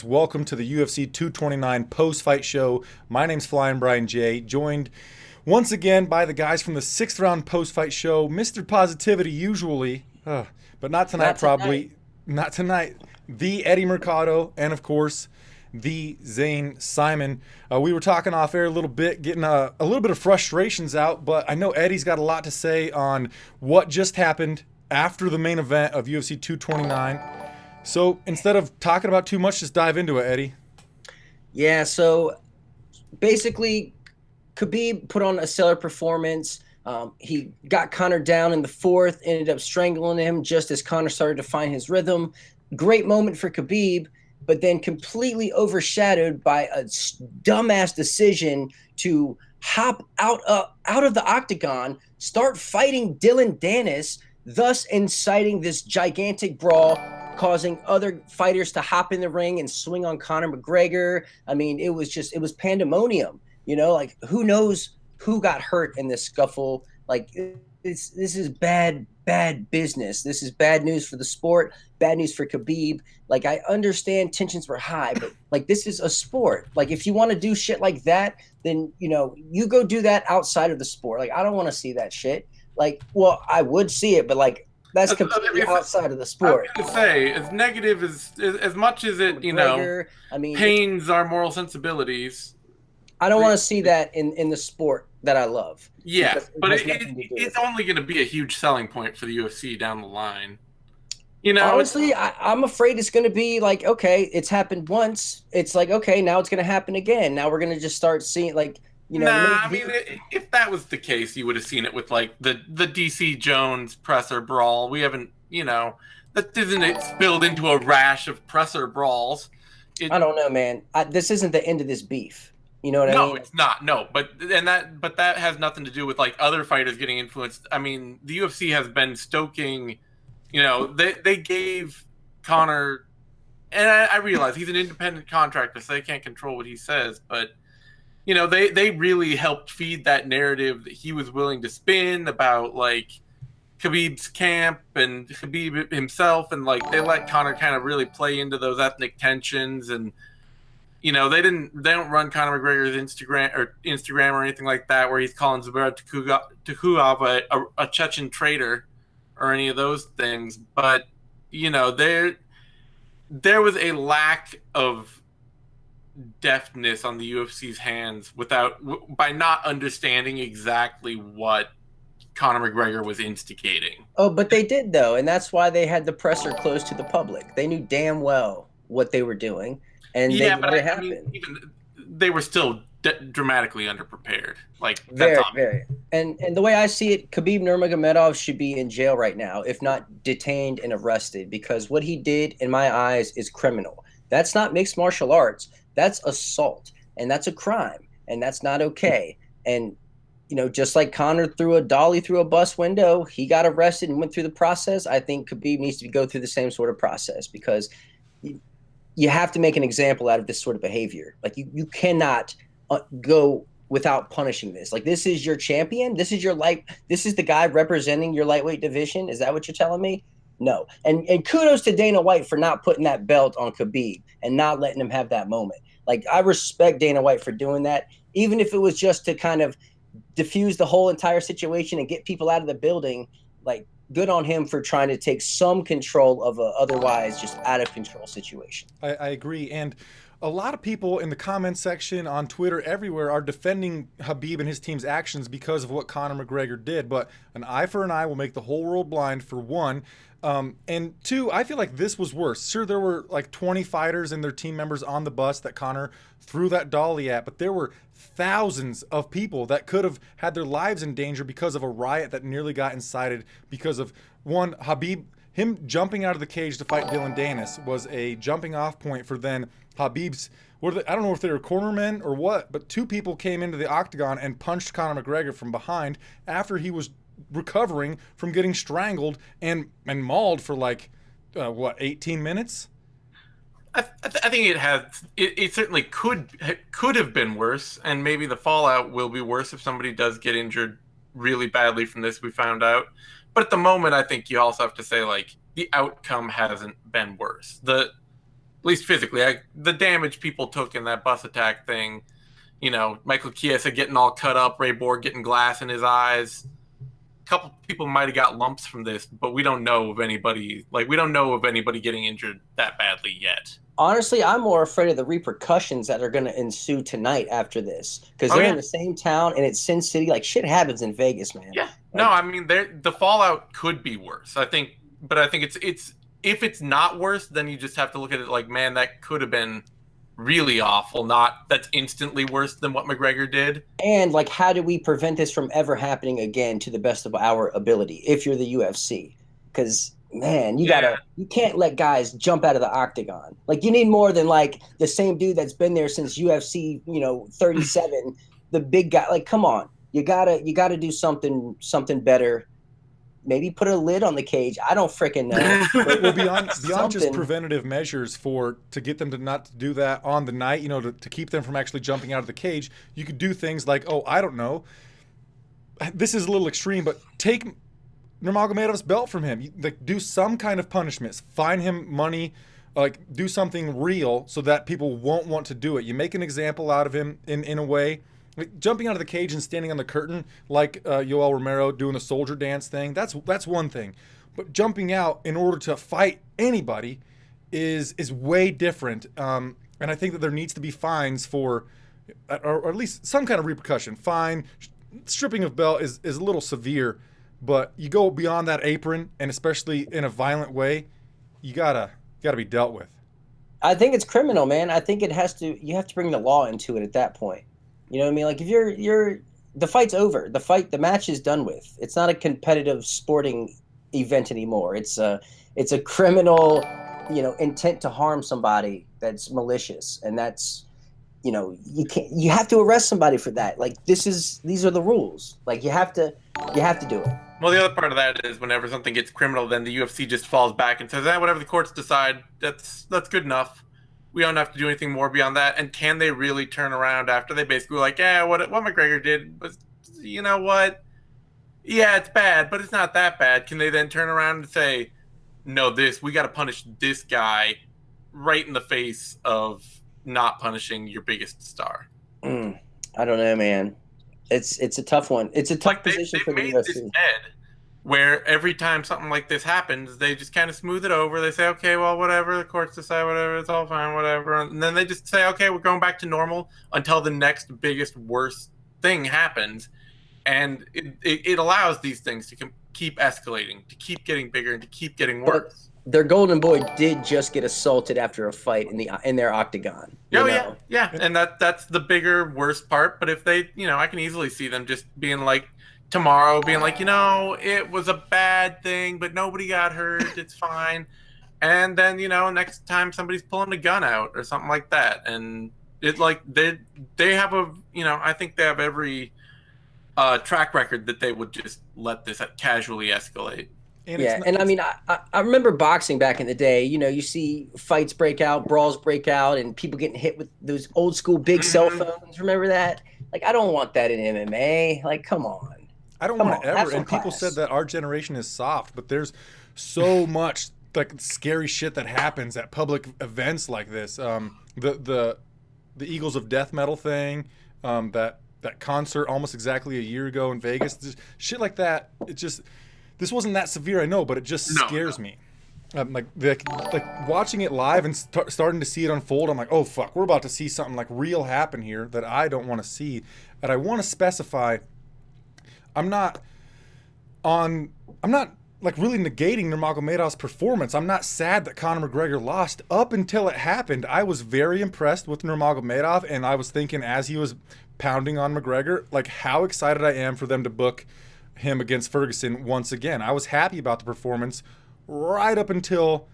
Welcome to the UFC 229 post-fight show. My name's Flying Brian J, joined once again by the guys from the 6th round post-fight show, Mr. Positivity usually, but not tonight probably. Not tonight. The Eddie Mercado, and of course, the Zane Simon. We were talking off air a little bit, getting a little bit of frustrations out, but I know Eddie's got a lot to say on what just happened after the main event of UFC 229. So instead of talking about too much, just dive into it, Eddie. Yeah, so basically, Khabib put on a stellar performance. He got Conor down in the fourth, ended up strangling him just as Conor started to find his rhythm. Great moment for Khabib, but then completely overshadowed by a dumbass decision to hop out of the octagon, start fighting Dylan Dennis, thus inciting this gigantic brawl, causing other fighters to hop in the ring and swing on Conor McGregor. I mean, it was pandemonium. You know, like who knows who got hurt in this scuffle? Like this is bad business. This is bad news for the sport, bad news for Khabib. Like I understand tensions were high, but like this is a sport. Like if you want to do shit like that, then you go do that outside of the sport. Like I don't want to see that shit. Like, well, I would see it, but like that's completely outside of the sport. I was gonna say, as negative as much as it, McGregor, I mean, pains our moral sensibilities. I don't want to see that in the sport that I love. Yeah, but it's only going to be a huge selling point for the UFC down the line. Honestly, I'm afraid it's going to be like, okay, it's happened once. It's like, okay, now it's going to happen again. Now we're going to just start seeing like, I mean, if that was the case, you would have seen it with like the DC Jones presser brawl. We haven't, that isn't spilled into a rash of presser brawls. I don't know, man. This isn't the end of this beef. You know what I mean? No, it's not. No, but that has nothing to do with like other fighters getting influenced. I mean, the UFC has been stoking. They gave Conor, and I realize he's an independent contractor, so they can't control what he says, but. They really helped feed that narrative that he was willing to spin about like Khabib's camp and Khabib himself, and like they let Conor kind of really play into those ethnic tensions, and they don't run Conor McGregor's Instagram or anything like that where he's calling Zubair Tukhugov a Chechen traitor or any of those things, but there was a lack of deftness on the UFC's hands by not understanding exactly what Conor McGregor was instigating. Oh, but they did though, and that's why they had the presser closed to the public. They knew damn well what they were doing, and they let it happen. I mean, even they were still dramatically underprepared. Like very. And the way I see it, Khabib Nurmagomedov should be in jail right now, if not detained and arrested, because what he did, in my eyes, is criminal. That's not mixed martial arts. That's assault, and that's a crime, and that's not okay. And, just like Conor threw a dolly through a bus window, he got arrested and went through the process. I think Khabib needs to go through the same sort of process because you have to make an example out of this sort of behavior. Like you cannot go without punishing this. Like this is your champion. This is the guy representing your lightweight division. Is that what you're telling me? No. And kudos to Dana White for not putting that belt on Khabib and not letting him have that moment. Like, I respect Dana White for doing that, even if it was just to kind of diffuse the whole entire situation and get people out of the building. Like, good on him for trying to take some control of a otherwise just out of control situation. I agree. And a lot of people in the comments section on Twitter everywhere are defending Khabib and his team's actions because of what Conor McGregor did. But an eye for an eye will make the whole world blind, for one. And two, I feel like this was worse. Sure, there were like 20 fighters and their team members on the bus that Conor threw that dolly at, but there were thousands of people that could have had their lives in danger because of a riot that nearly got incited because of, one, Khabib, him jumping out of the cage to fight Dylan Dennis was a jumping off point for then Khabib's, I don't know if they were cornermen or what, but two people came into the octagon and punched Conor McGregor from behind after he was recovering from getting strangled and mauled for like 18 minutes. I think it certainly could have been worse, and maybe the fallout will be worse if somebody does get injured really badly from this, we found out. But at the moment, I think you also have to say, like, the outcome hasn't been worse. least physically. The damage people took in that bus attack thing, Michael Chiesa getting all cut up, Ray Borg getting glass in his eyes. A couple people might have got lumps from this, but we don't know of anybody. We don't know of anybody getting injured that badly yet. Honestly, I'm more afraid of the repercussions that are going to ensue tonight after this, because they're in the same town and it's Sin City. Shit happens in Vegas, man. Yeah. No, I mean, the fallout could be worse. I think it's if it's not worse, then you just have to look at it man, that could have been really awful. Not that's instantly worse than what McGregor did. And how do we prevent this from ever happening again to the best of our ability? If you're the UFC, because man, you can't let guys jump out of the octagon. You need more than the same dude that's been there since UFC, 37, the big guy. Come on, you gotta do something better. Maybe put a lid on the cage. I don't freaking know. Well, beyond just preventative measures to get them to not do that on the night, to keep them from actually jumping out of the cage, you could do things like, I don't know, this is a little extreme, but take Nurmagomedov's belt from him. Do some kind of punishments. Fine him money. Do something real so that people won't want to do it. You make an example out of him in a way. Jumping out of the cage and standing on the curtain like Yoel Romero doing the soldier dance thing, that's one thing. But jumping out in order to fight anybody is way different. And I think that there needs to be fines or at least some kind of repercussion. Fine. Stripping of belt is a little severe, but you go beyond that apron, and especially in a violent way, you gotta be dealt with. I think it's criminal, man. I think you have to bring the law into it at that point. You know what I mean? If the fight's over, the match is done with. It's not a competitive sporting event anymore. It's a criminal, intent to harm somebody that's malicious, and that's, you have to arrest somebody for that. These are the rules. You have to do it. Well, the other part of that is whenever something gets criminal, then the UFC just falls back and says, whatever the courts decide, that's good enough. We don't have to do anything more beyond that. And can they really turn around after they basically were what McGregor did was, you know what? Yeah, it's bad, but it's not that bad. Can they then turn around and say, no, we got to punish this guy right in the face of not punishing your biggest star? I don't know, man. It's a tough one. It's a tough position for the UFC. This where every time something like this happens, they just kind of smooth it over. They say, okay, well, whatever, the courts decide, whatever, it's all fine, whatever. And then they just say, okay, we're going back to normal until the next biggest, worst thing happens. And it allows these things to keep escalating, to keep getting bigger, and to keep getting worse. But their golden boy did just get assaulted after a fight in their octagon. Yeah. And that's the bigger, worst part. But if they, I can easily see them just being tomorrow being it was a bad thing, but nobody got hurt. It's fine. And then, next time somebody's pulling a gun out or something like that. And it they have I think they have every track record that they would just let this casually escalate. And I mean, I remember boxing back in the day. You see fights break out, brawls break out, and people getting hit with those old school big cell phones. Remember that? I don't want that in MMA. Come on. I don't want it ever. And people said that our generation is soft, but there's so much scary shit that happens at public events like this. The Eagles of Death Metal thing, that concert almost exactly a year ago in Vegas, just shit like that. This wasn't that severe, I know, but it just scares me. Watching it live and starting to see it unfold, I'm like, oh fuck, we're about to see something real happen here that I don't want to see. And I want to specify, I'm not really negating Nurmagomedov's performance. I'm not sad that Conor McGregor lost. Up until it happened, I was very impressed with Nurmagomedov, and I was thinking as he was pounding on McGregor, how excited I am for them to book him against Ferguson once again. I was happy about the performance right up until,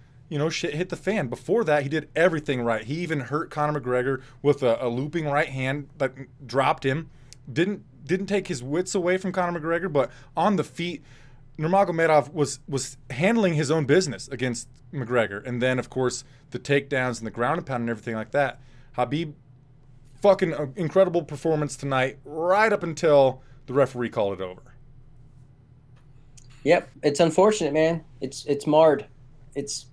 shit hit the fan. Before that, he did everything right. He even hurt Conor McGregor with a looping right hand that dropped him. Didn't take his wits away from Conor McGregor, but on the feet, Nurmagomedov was handling his own business against McGregor. And then, of course, the takedowns and the ground and pound and everything like that. Khabib, fucking incredible performance tonight, right up until the referee called it over. Yep, it's unfortunate, man. It's marred. It's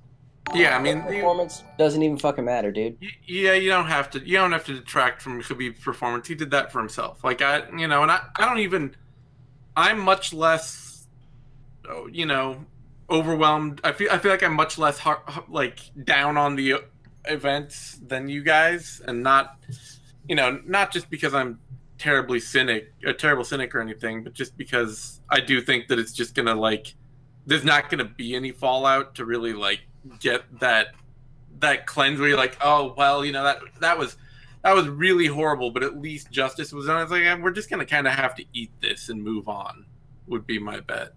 Yeah, I mean, Performance doesn't even fucking matter, dude. yeah, you don't have to. You don't have to detract from Khabib's performance. He did that for himself. Like and I don't even. I'm much less, overwhelmed. I feel like I'm much less like down on the events than you guys, and not just because I'm a terrible cynic or anything, but just because I do think that it's just gonna like, there's not gonna be any fallout to really like get that cleanse where you're like, oh well, that was really horrible, but at least justice was done. It's like we're just gonna kind of have to eat this and move on. Would be my bet.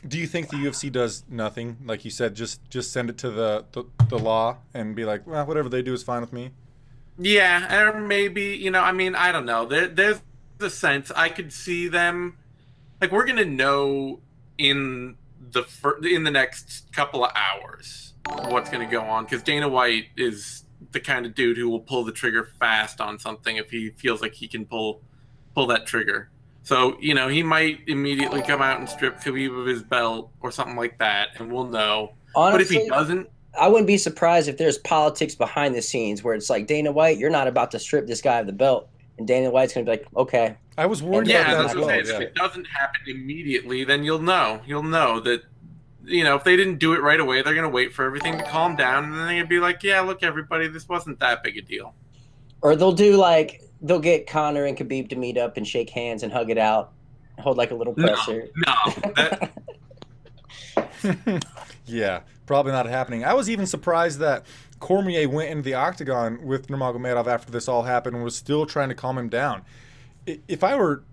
Do you think the UFC does nothing? Like you said, just send it to the law and be like, well, whatever they do is fine with me. Yeah, or maybe I mean, I don't know. There's a sense I could see them, like we're gonna know in the next couple of hours what's gonna go on, because Dana White is the kind of dude who will pull the trigger fast on something if he feels like he can pull that trigger. So he might immediately come out and strip Khabib of his belt or something like that, and we'll know. Honestly, but if he doesn't, I wouldn't be surprised if there's politics behind the scenes where it's like, Dana White, you're not about to strip this guy of the belt, and Dana White's gonna be like, okay. I was worried yeah, about that's that what I'm as saying. well. If it doesn't happen immediately, then you'll know. You'll know that if they didn't do it right away, they're gonna wait for everything to calm down, and then they're gonna be like, yeah, look, everybody, this wasn't that big a deal. Or they'll get Conor and Khabib to meet up and shake hands and hug it out, hold like a little presser. No. Yeah, probably not happening. I was even surprised that Cormier went into the octagon with Nurmagomedov after this all happened and was still trying to calm him down. If I were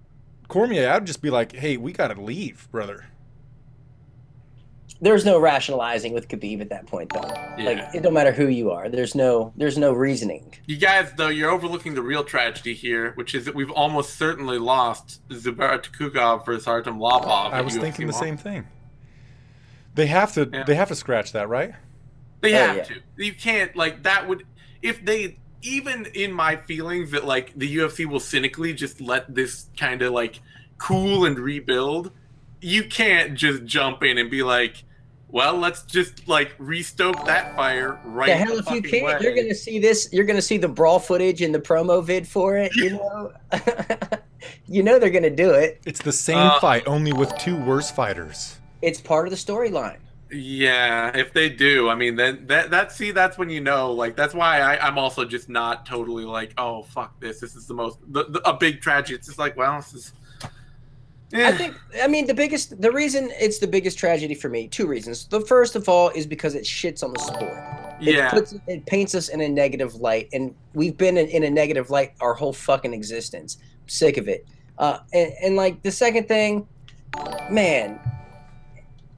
Cormier, I'd just be like, hey, we got to leave, brother. There's no rationalizing with Khabib at that point, though. Yeah. Like, it don't matter who you are. There's no reasoning. You guys, though, you're overlooking the real tragedy here, which is that we've almost certainly lost Zubair Tukhugov versus Artem Lobov. I was thinking the same thing. They have to. Yeah. They have to scratch that, right? They have to. You can't that would if they even in my feelings that like the UFC will cynically just let this kind of like cool and rebuild. You can't just jump in and be like, well, let's just like restoke that fire right. The hell if you can't, way. You're gonna see this. You're gonna see the brawl footage and the promo vid for it. They're gonna do it. It's the same fight, only with two worse fighters. It's part of the storyline. Yeah, if they do, I mean, then that's when like that's why I'm also just not totally like, oh fuck this is the most a big tragedy. It's just like, well, this is. Yeah. I mean, the reason it's the biggest tragedy for me, two reasons. The first of all is because it shits on the sport. It paints us in a negative light, and we've been in a negative light our whole fucking existence. I'm sick of it. And like the second thing, man,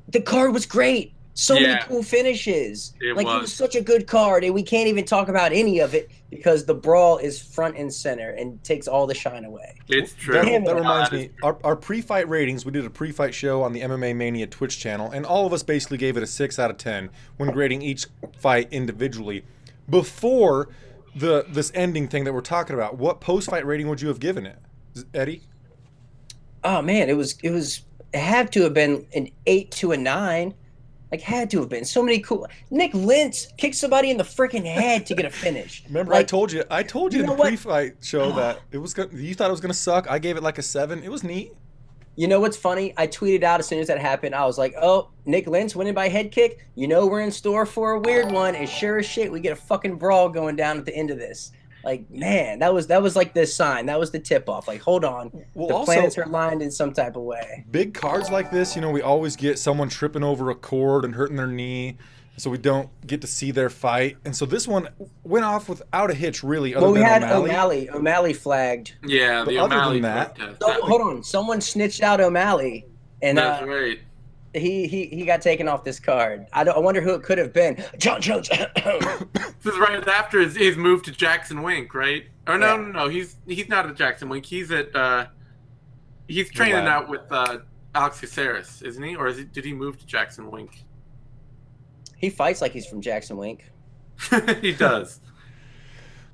the card was great. So many cool finishes. It was such a good card, and we can't even talk about any of it because the brawl is front and center and takes all the shine away. It's true. That reminds me, our pre-fight ratings, we did a pre-fight show on the MMA Mania Twitch channel, and all of us basically gave it a 6 out of 10 when grading each fight individually. Before this ending thing that we're talking about, what post-fight rating would you have given it, Eddie? Oh man, it had to have been an 8 to a 9. Like, had to have been so many cool. Nick Lentz kicked somebody in the freaking head to get a finish. Remember, I told you in the pre-fight show that it was good. You thought it was gonna suck. I gave it like a 7. It was neat. You know what's funny? I tweeted out as soon as that happened. I was like, "Oh, Nick Lentz winning by head kick. We're in store for a weird one." And sure as shit, we get a fucking brawl going down at the end of this. Like, man, that was like the sign. That was the tip off. Like, hold on, the planets are aligned in some type of way. Big cards like this, we always get someone tripping over a cord and hurting their knee, so we don't get to see their fight. And so this one went off without a hitch, really. Other than we had O'Malley. O'Malley flagged. Yeah, the O'Malley. Hold on, someone snitched out O'Malley, and that's right. He got taken off this card. I wonder who it could have been. John Jones. This is right after his move to Jackson Wink, right? Or no, he's not at Jackson Wink. He's at he's training out with Alex Caceres, isn't he? Or did he move to Jackson Wink? He fights like he's from Jackson Wink. He does.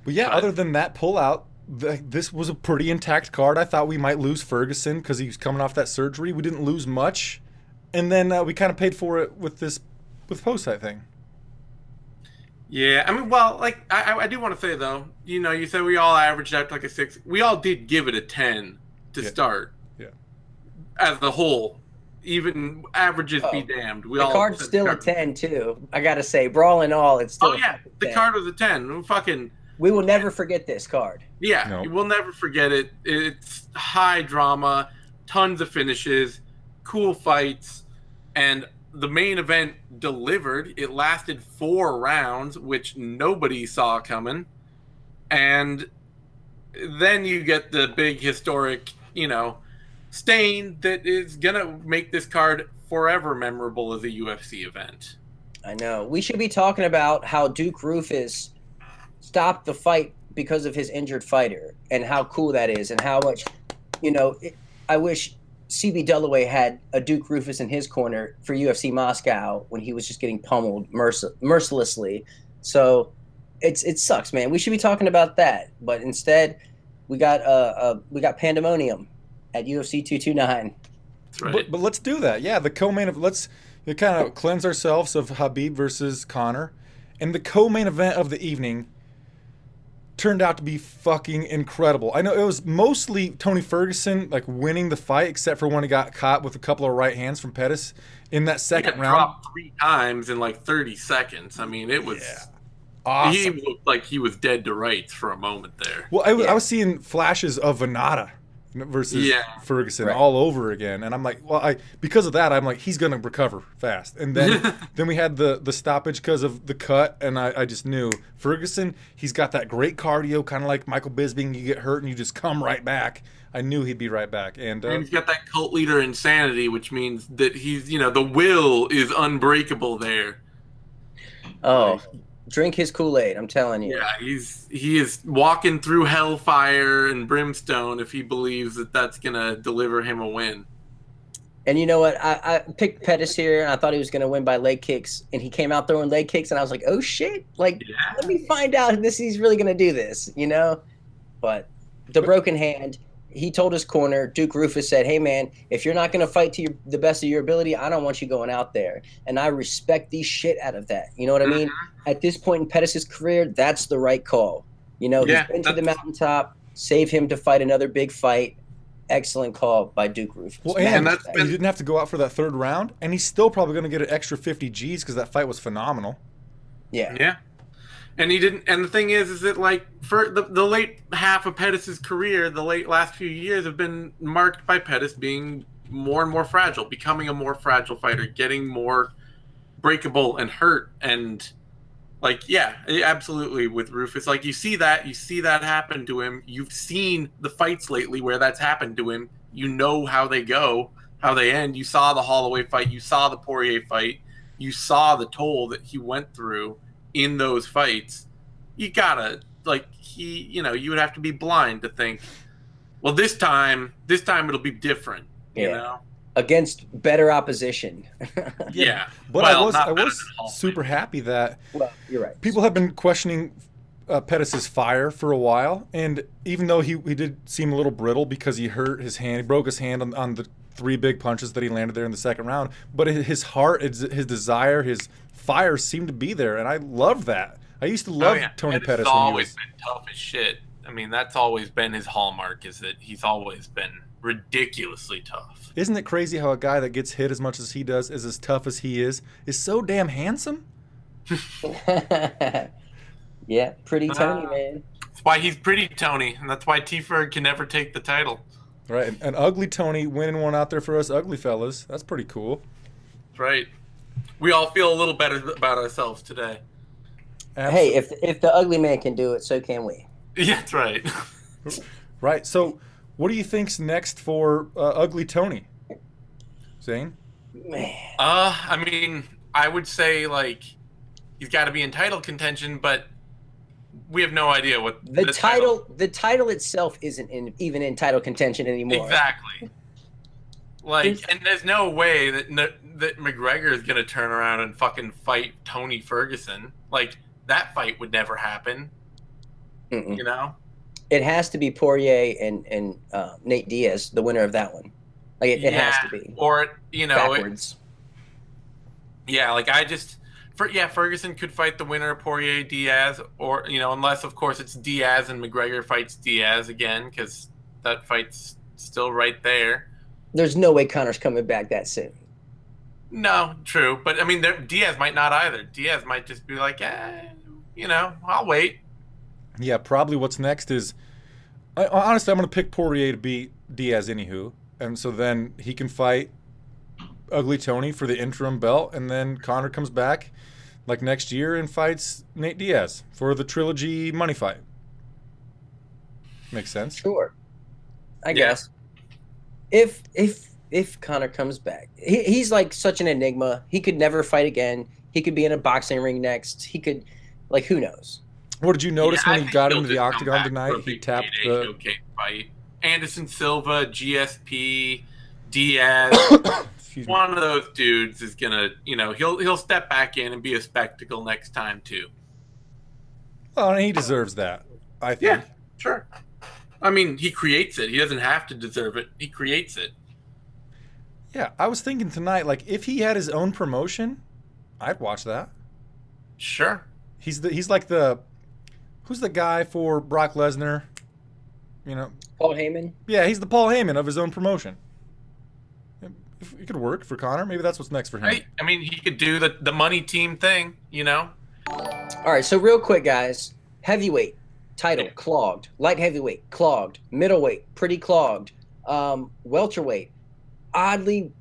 But yeah, other than that pullout, this was a pretty intact card. I thought we might lose Ferguson because he was coming off that surgery. We didn't lose much. And then we kind of paid for it with post-fight thing. Yeah, I mean, well, like I do want to say though, you said we all averaged out to like a 6. We all did give it a 10 to Yeah. start Yeah. as the whole. Even averages be Oh, damned. We the all card's said still a card was 10 too. I gotta say, brawl and all, it's still Oh a yeah, fucking the 10. card was a 10. Fucking We will never forget this card. yeah, No. we'll never forget it. It's high drama, tons of finishes, cool fights, and the main event delivered. It lasted 4 rounds, which nobody saw coming. And then you get the big historic, stain that is gonna make this card forever memorable as a UFC event. I know. We should be talking about how Duke Rufus stopped the fight because of his injured fighter and how cool that is and how much, I wish CB Dalloway had a Duke Rufus in his corner for UFC Moscow when he was just getting pummeled mercilessly. So it sucks, man. We should be talking about that, but instead we got pandemonium at UFC 229. That's right. But let's do that. Yeah, the co-main of let's kind of cleanse ourselves of Khabib versus Conor, and the co-main event of the evening turned out to be fucking incredible. I know it was mostly Tony Ferguson like winning the fight, except for when he got caught with a couple of right hands from Pettis in that second round. Dropped 3 times in like 30 seconds. I mean, it was awesome. He looked like he was dead to rights for a moment there. Well, I was seeing flashes of Venata versus Ferguson all over again, and I'm like, well, because of that, I'm like, he's gonna recover fast. And then then we had the stoppage because of the cut, and I just knew Ferguson. He's got that great cardio, kind of like Michael Bisping. You get hurt and you just come right back. I knew he'd be right back, and he's got that cult leader insanity, which means that he's the will is unbreakable there. Oh. Drink his Kool-Aid, I'm telling you. Yeah, he is walking through hellfire and brimstone if he believes that that's gonna deliver him a win. And you know what? I picked Pettis here, and I thought he was gonna win by leg kicks, and he came out throwing leg kicks, and I was like, oh shit! Like, let me find out if he's really gonna do this, But the broken hand. He told his corner, Duke Rufus said, hey, man, if you're not going to fight to the best of your ability, I don't want you going out there. And I respect the shit out of that. You know what I mean? At this point in Pettis' career, that's the right call. He's been to the mountaintop, save him to fight another big fight. Excellent call by Duke Rufus. Well, and he didn't have to go out for that third round, and he's still probably going to get an extra 50 G's because that fight was phenomenal. Yeah. Yeah. And he didn't. And the thing is that like for the late half of Pettis' career, the last few years have been marked by Pettis being more and more fragile, becoming a more fragile fighter, getting more breakable and hurt. And like, yeah, absolutely with Rufus, like you see that happen to him. You've seen the fights lately where that's happened to him. You know how they go, how they end. You saw the Holloway fight. You saw the Poirier fight. You saw the toll that he went through in those fights. You gotta you would have to be blind to think, well, this time it'll be different. Against better opposition. Yeah, but I was super happy that. Well, you're right. People have been questioning Pettis' fire for a while, and even though he did seem a little brittle because he hurt his hand, he broke his hand on the 3 big punches that he landed there in the second round, but his heart, his desire, his fire seemed to be there, and I loved that. I used to love Tony Pettis. He's always been tough as shit. I mean, that's always been his hallmark, is that he's always been ridiculously tough. Isn't it crazy how a guy that gets hit as much as he does, is as tough as he is so damn handsome? Yeah, pretty Tony, man. That's why he's pretty Tony, and that's why T-Ferg can never take the title. Right, and ugly Tony winning one out there for us ugly fellas. That's pretty cool. That's right. We all feel a little better about ourselves today. Absolutely. Hey, if the ugly man can do it, so can we. Yeah, that's right. Right. So, what do you think's next for ugly Tony? Zane? Man. I mean, I would say like he's got to be in title contention, but we have no idea what the title. The title itself isn't even in title contention anymore. Exactly. Like, and there's no way that McGregor is gonna turn around and fucking fight Tony Ferguson. Like, that fight would never happen. Mm-mm. It has to be Poirier and Nate Diaz, the winner of that one. Like, it has to be. Or backwards. Yeah, like Ferguson could fight the winner of Poirier Diaz, or unless of course it's Diaz and McGregor fights Diaz again, because that fight's still right there. There's no way Conor's coming back that soon. No, true, but I mean, Diaz might not either. Diaz might just be like, I'll wait. Yeah, probably what's next is, honestly, I'm going to pick Poirier to beat Diaz anywho, and so then he can fight Ugly Tony for the interim belt, and then Conor comes back like next year and fights Nate Diaz for the trilogy money fight. Makes sense. Sure, I guess. If Conor comes back, he's like such an enigma. He could never fight again. He could be in a boxing ring next. He could, like, who knows? What did you notice when he got into the come octagon back tonight? for a He big tapped payday the. showcase fight. Anderson Silva, GSP, Diaz. Excuse me. One of those dudes is gonna, he'll step back in and be a spectacle next time too. Well, and he deserves that, I think. Yeah, sure. I mean, he creates it. He doesn't have to deserve it. He creates it. Yeah, I was thinking tonight, like, if he had his own promotion, I'd watch that. Sure. He's like the, who's the guy for Brock Lesnar? Paul Heyman. Yeah, he's the Paul Heyman of his own promotion. It could work for Conor. Maybe that's what's next for him. Right? I mean, he could do the money team thing, All right, so real quick, guys. Heavyweight title clogged. Light heavyweight clogged. Middleweight pretty clogged. Welterweight oddly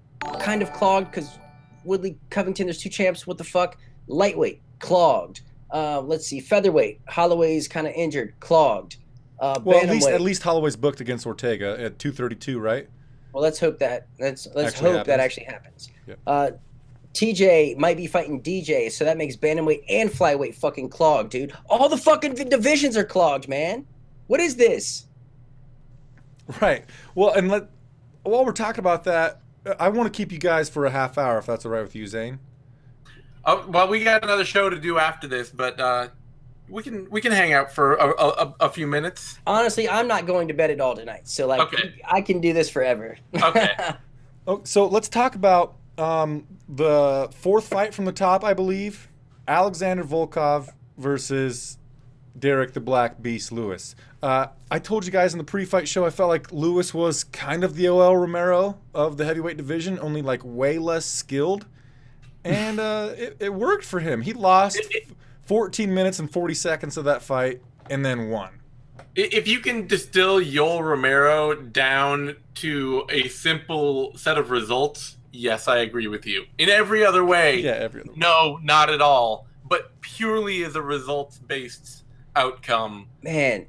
kind of clogged because Woodley Covington. There's 2 champs. What the fuck? Lightweight clogged. Let's see. Featherweight Holloway's kind of injured. Clogged. Well, at least Holloway's booked against Ortega at 232, right? Well, let's hope that actually happens. Yep. TJ might be fighting DJ, so that makes bantamweight and flyweight fucking clogged, dude. All the fucking divisions are clogged, man. What is this? Right. Well, and while we're talking about that, I want to keep you guys for a half hour, if that's all right with you, Zane. Oh, well, we got another show to do after this, but we can hang out for a few minutes. Honestly, I'm not going to bed at all tonight, so Okay. I can do this forever. Okay. So let's talk about the 4th fight from the top, I believe. Alexander Volkov versus Derek the Black Beast Lewis. I told you guys in the pre-fight show I felt like Lewis was kind of the O.L. Romero of the heavyweight division, only like way less skilled. And it worked for him. He lost 14 minutes and 40 seconds of that fight and then won. If you can distill Yoel Romero down to a simple set of results, yes, I agree with you. In every other way, Yeah, every other way. no, not at all. But purely as a results-based outcome. Man,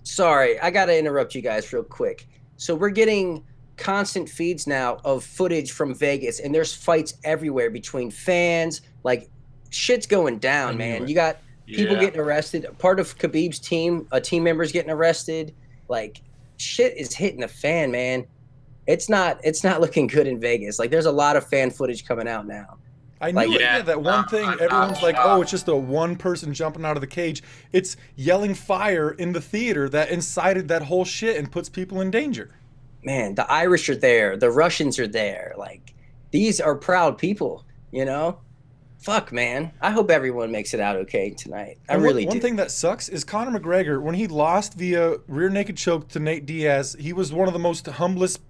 sorry, I got to interrupt you guys real quick. So we're getting constant feeds now of footage from Vegas, and there's fights everywhere between fans. Like, shit's going down, man. You got people getting arrested. Part of Khabib's team, a team member's getting arrested. Like, shit is hitting the fan, man. It's not looking good in Vegas. Like, there's a lot of fan footage coming out now. I knew Like, it. yeah, Yeah, that one thing, everyone's like, oh, it's just a one person jumping out of the cage. It's yelling fire in the theater that incited that whole shit and puts people in danger. Man, the Irish are there. The Russians are there. Like, these are proud people, Fuck, man. I hope everyone makes it out okay tonight. I really do. One thing that sucks is Conor McGregor, when he lost via rear naked choke to Nate Diaz, he was one of the most humblest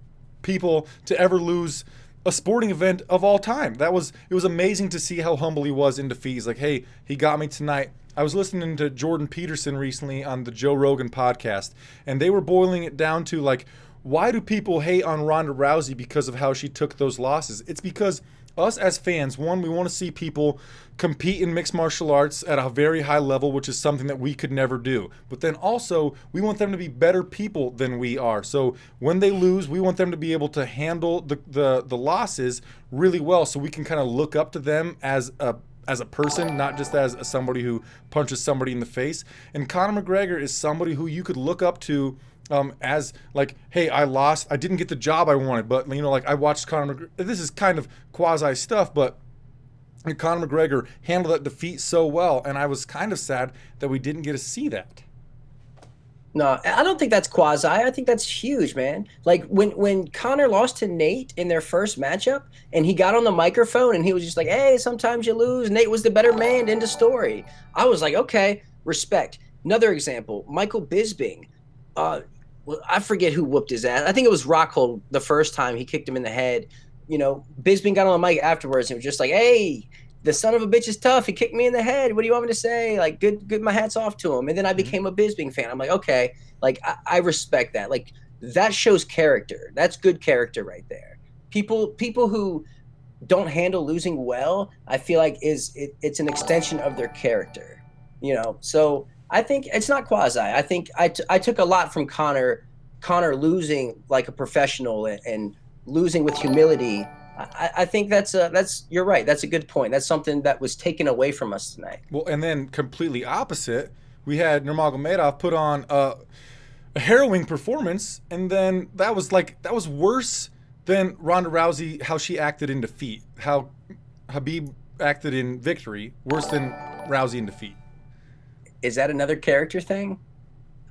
people to ever lose a sporting event of all time. It was amazing to see how humble he was in defeat. He's like, hey, he got me tonight. I was listening to Jordan Peterson recently on the Joe Rogan podcast, and they were boiling it down to, like, why do people hate on Ronda Rousey because of how she took those losses? It's because us as fans, one, we want to see people compete in mixed martial arts at a very high level, which is something that we could never do. But then also, we want them to be better people than we are. So when they lose, we want them to be able to handle the losses really well, so we can kind of look up to them as a person, not just as somebody who punches somebody in the face. And Conor McGregor is somebody who you could look up to as, like, hey, I lost, I didn't get the job I wanted, but, like, I watched Conor McGregor. This is kind of quasi stuff, but Conor McGregor handled that defeat so well, and I was kind of sad that we didn't get to see that. No, I don't think that's quasi. I think that's huge, man. Like when Conor lost to Nate in their first matchup, and he got on the microphone and he was just like, "Hey, sometimes you lose. Nate was the better man." End of story. I was like, "Okay, respect." Another example, Michael Bisping. Well, I forget who whooped his ass. I think it was Rockhold the first time he kicked him in the head. Bisping got on the mic afterwards and was just like, "Hey, the son of a bitch is tough. He kicked me in the head. What do you want me to say?" Like, good. My hat's off to him. And then I became a Bisping fan. I'm like, okay, like I respect that. Like that shows character. That's good character right there. People who don't handle losing well, I feel like it's an extension of their character. So I think it's not quasi. I think I took a lot from Conor losing like a professional and losing with humility. I think that's you're right. That's a good point. That's something that was taken away from us tonight. Well, and then completely opposite, we had Nurmagomedov put on a harrowing performance, and then that was worse than Ronda Rousey, how she acted in defeat, how Khabib acted in victory, worse than Rousey in defeat. Is that another character thing?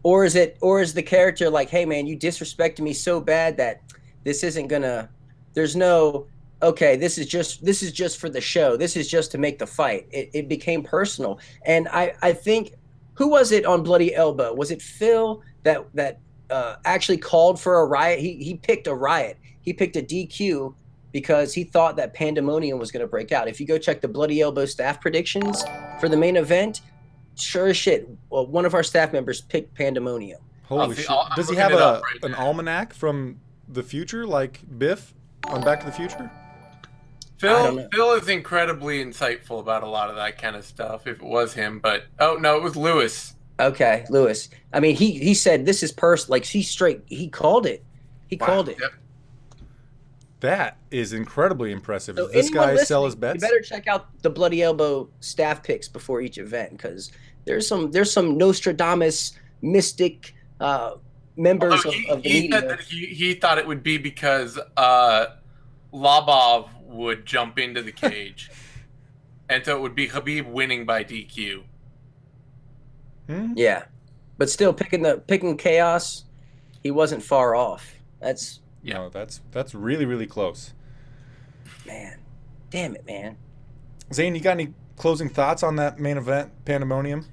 Or is the character like, "Hey man, you disrespected me so bad that this isn't gonna, there's no, okay, this is just for the show. This is just to make the fight." It became personal. And I think, who was it on Bloody Elbow? Was it Phil that actually called for a riot? He picked a riot. He picked a DQ because he thought that pandemonium was going to break out. If you go check the Bloody Elbow staff predictions for the main event, sure as shit, well, one of our staff members picked pandemonium. Holy shit. Does he have an almanac from the future like Biff on Back to the Future? Phil is incredibly insightful about a lot of that kind of stuff, if it was him, but no, it was Lewis. Okay, Lewis. I mean, he said this is like he called it. He called it. Yep. That is incredibly impressive. So Does this guy sell his bets? You better check out the Bloody Elbow staff picks before each event, because there's some Nostradamus mystic members of the media. He said that he thought it would be because Labov would jump into the cage, and so it would be Khabib winning by DQ. Yeah, but still picking chaos, he wasn't far off. That's really, really close. Man, damn it, man. Zane, you got any closing thoughts on that main event, Pandemonium?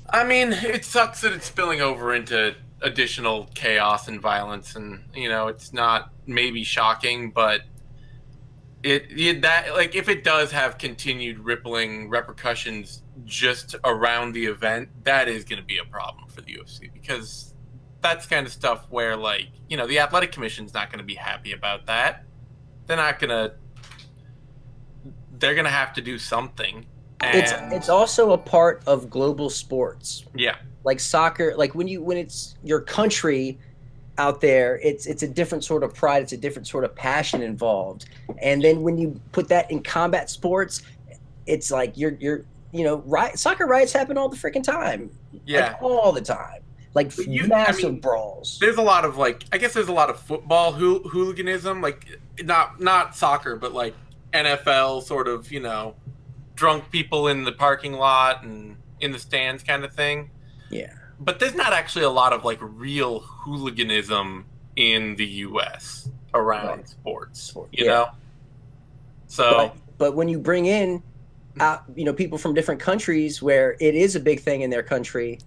I mean, it sucks that it's spilling over into additional chaos and violence, and it's not maybe shocking, but if it does have continued rippling repercussions just around the event, that is going to be a problem for the UFC, because that's kind of stuff where, the athletic commission's not going to be happy about that. They're going to have to do something. And it's also a part of global sports. Yeah. Like soccer, like when it's your country out there, it's a different sort of pride, it's a different sort of passion involved. And then when you put that in combat sports, it's like soccer riots happen all the freaking time. Yeah. Like, all the time. Like massive brawls. There's a lot of there's a lot of football hooliganism, not soccer, but like NFL sort of, drunk people in the parking lot and in the stands kind of thing. Yeah. But there's not actually a lot of real hooliganism in the US around sports, you know? So but when you bring in people from different countries where it is a big thing in their country,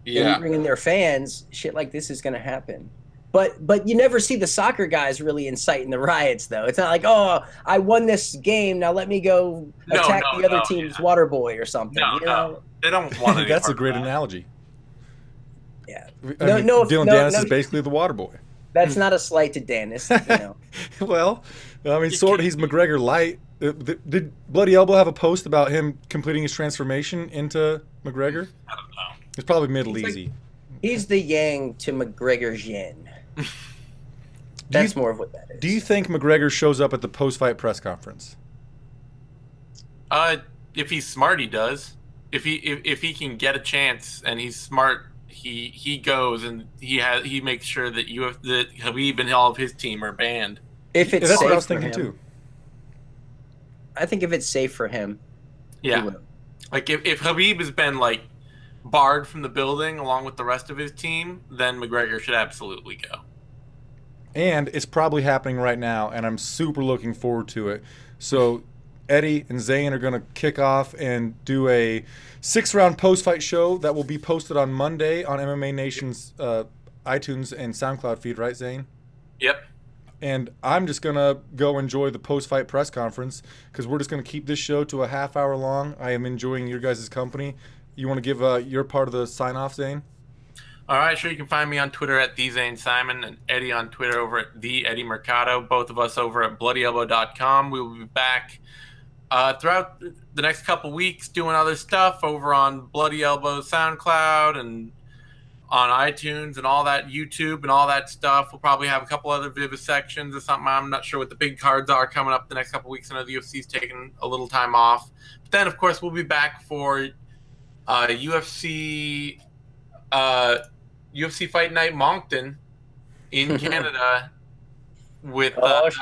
and you bring in their fans, shit like this is going to happen. But you never see the soccer guys really inciting the riots, though. It's not like, "Oh, I won this game, now let me go attack the other team's water boy or something." No. They don't want to. That's a great analogy. Yeah. Dylan Dennis is basically the water boy. That's not a slight to Dennis. Well, I mean, sort of. He's McGregor light. Did Bloody Elbow have a post about him completing his transformation into McGregor? I don't know. It's probably middle easy. He's the yang to McGregor's yin. That's more of what that is. Do you think McGregor shows up at the post-fight press conference? If he's smart, he does. If he can get a chance and he's smart, he goes and he makes sure that that Khabib and all of his team are banned. If it's that's safe what I was for thinking him. too. I think if it's safe for him, Yeah. he will. Like if Khabib has been barred from the building along with the rest of his team, then McGregor should absolutely go. And it's probably happening right now, and I'm super looking forward to it. So Eddie and Zane are going to kick off and do a 6-round post-fight show that will be posted on Monday on MMA Nation's iTunes and SoundCloud feed, right, Zane? Yep. And I'm just going to go enjoy the post-fight press conference because we're just going to keep this show to a half hour long. I am enjoying your guys' company. You want to give your part of the sign-off, Zane? All right, sure. You can find me on Twitter at TheZaneSimon and Eddie on Twitter over at TheEddieMercado. Both of us over at BloodyElbow.com. We will be back throughout the next couple weeks doing other stuff over on Bloody Elbow SoundCloud and on iTunes and all that, YouTube and all that stuff. We'll probably have a couple other vivisections or something. I'm not sure what the big cards are coming up the next couple weeks. I know the UFC's taking a little time off. But then, of course, we'll be back for UFC Fight Night Moncton in Canada with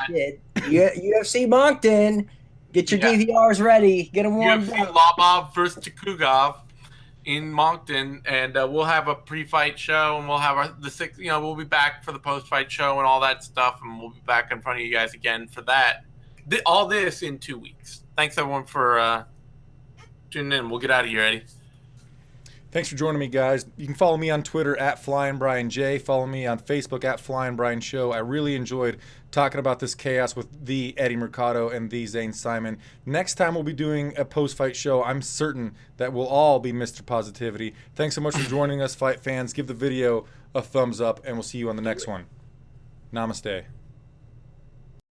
shit. UFC Moncton. Get your DVRs ready. Get them warmed UFC up. Lobov versus Tukugov in Moncton, and we'll have a pre-fight show, and we'll have we'll be back for the post-fight show and all that stuff, and we'll be back in front of you guys again for that. All this in 2 weeks. Thanks everyone for tuning in. We'll get out of here, Eddie. Thanks for joining me, guys. You can follow me on Twitter at FlyingBrianJ. Follow me on Facebook at Flying Brian Show. I really enjoyed talking about this chaos with the Eddie Mercado and the Zane Simon. Next time we'll be doing a post-fight show. I'm certain that we'll all be Mr. Positivity. Thanks so much for joining us, fight fans. Give the video a thumbs up, and we'll see you on the next one. Namaste.